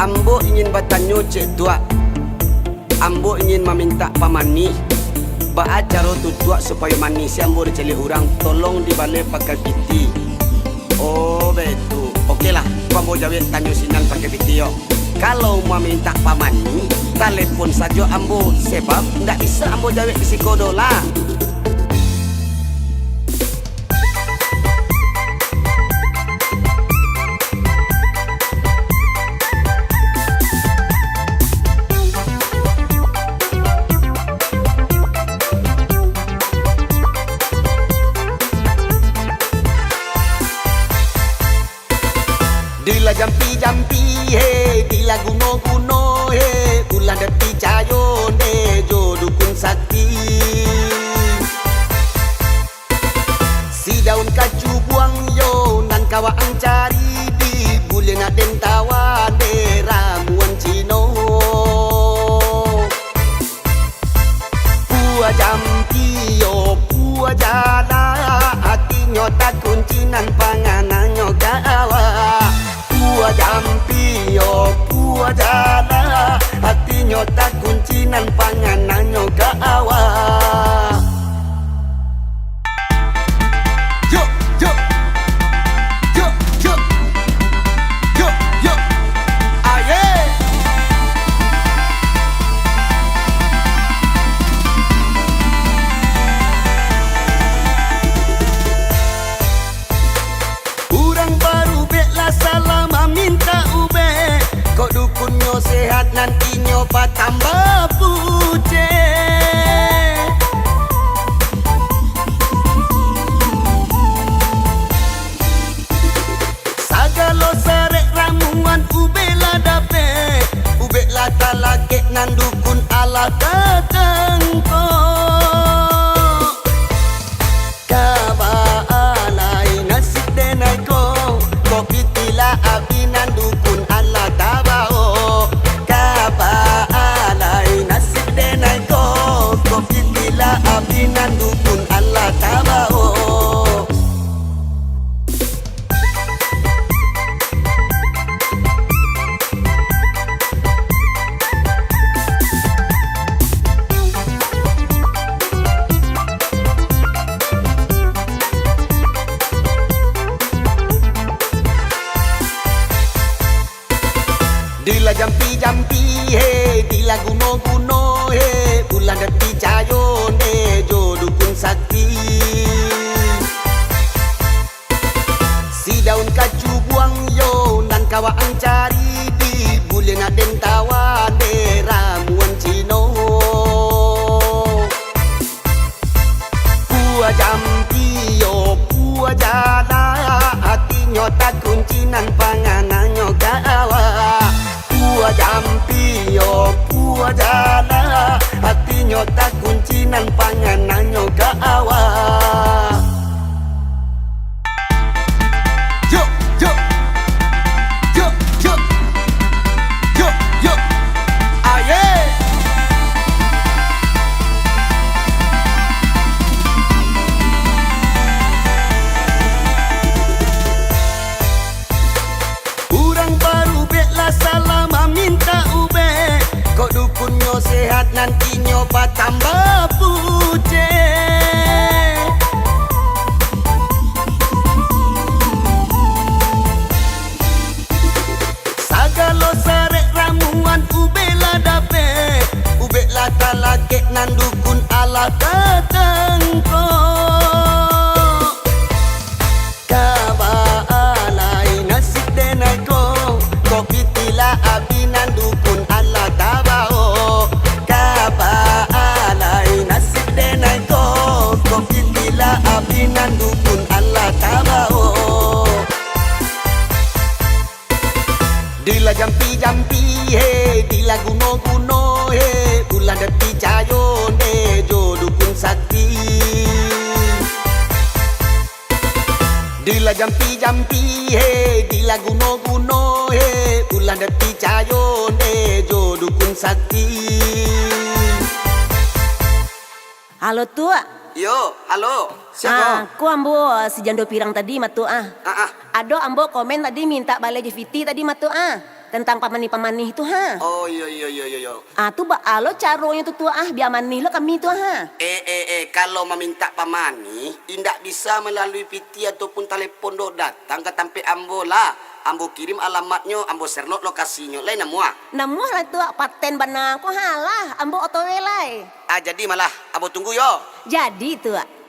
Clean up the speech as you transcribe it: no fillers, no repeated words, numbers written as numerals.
Ambo ingin bertanya cik tua. Ambo ingin meminta pamani baat cara tutuak supaya manis. Ambo diceli orang tolong dibalik pakai piti. Oh betul. Okeylah, ambo jawab tanya sinan pakai piti yo. Kalau mau minta pamani, telepon saja ambo. Sebab ndak bisa ambo jawab risiko dolar. Dila jampi-jampi he, dila guno-guno he, ulan deti cayon he, jo dukun sakti. Si daun kacu buang yo, nan kawa ang cari di bulan aden tawan de ramuan cino. Pua jampi yo, pua jala, hatinya tak kuncinan panganannya gawa. Pua jampi yo, pua jala, hatinya tak kuncinan panganannya gawa. Yo, yo, yo, yo, yo, yo, aye. Urang baru beklah salam minta ube, kok dukunnya sehat nantinya patambah puce. Sagalo sarek ramuan ube lah dape, ube lah talakek nan dukun ala katengko. Kaba alai nasib denai ko, kopi tila abinan dukun ala tabao. Kaba alai nasib denai ko, kopi tila abinan dukun ala tabao. Dila jampi-jampi he, dila guno-guno he, ulan deti cayon he, jo dukun sakti. Si daun kacu buang yo, nan kawa ang cari di bulan aden tawan de ramuan cino. Pua jampi yo, pua jala, hatinya tak kuncinan panganannya gawa. Pua jampi yo, pua jala, hatinya tak kuncinan panganannya gawa. Yo, yo, yo, yo, yo, yo, aye. Urang baru beklah salam minta ube, kok dukunnya sehat nantinya patambah puce. Sagalo sarek ramuan ube lah dape, ube lah talakek nan dukun ala katengko. Kaba alai nasib denai ko, kopi tila abinan dukun ala tabao. Kaba alai nasib denai ko, kopi tila abinan dukun ala tabao. Dila jampi-jampi he, dila guno-guno he, ulan deti cayon he, jo dukun sakti. Dila jampi-jampi he, dila guno-guno he, ulan deti cayon he, jo dukun sakti. Halo tua. Yo, halo. Siapa? Ku ambo si jando pirang tadi matu. Ado ambo komen tadi minta balai JVT tadi matu. tentang pamani-pamani itu ha. Oh yo. Tu ba alo caranya tu tua biar manih lo kami tu ha. Kalau meminta pamani, tidak bisa melalui piti ataupun telepon dok datang ke tempat ambo lah. Ambo kirim alamatnya, ambo sernot lokasinya, lain namua. Namuah lah tua paten banang ko halah, ambo otowelai. Jadi malah ambo tunggu yo. Jadi tua.